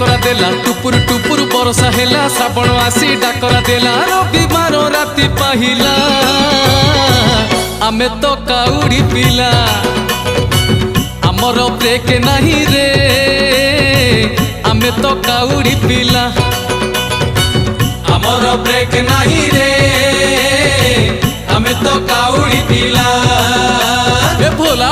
डाकरा देला टुपुर टुपुर बरसा हेला श्रावण आसी डाकरा देला रविवार राति पाहिला आमे तो काउड़ी पिला आमर ब्रेक नहीं रे आमे तो काउड़ी पिला आमर ब्रेक नहीं रे आमे तो काउड़ी पिला ए भोला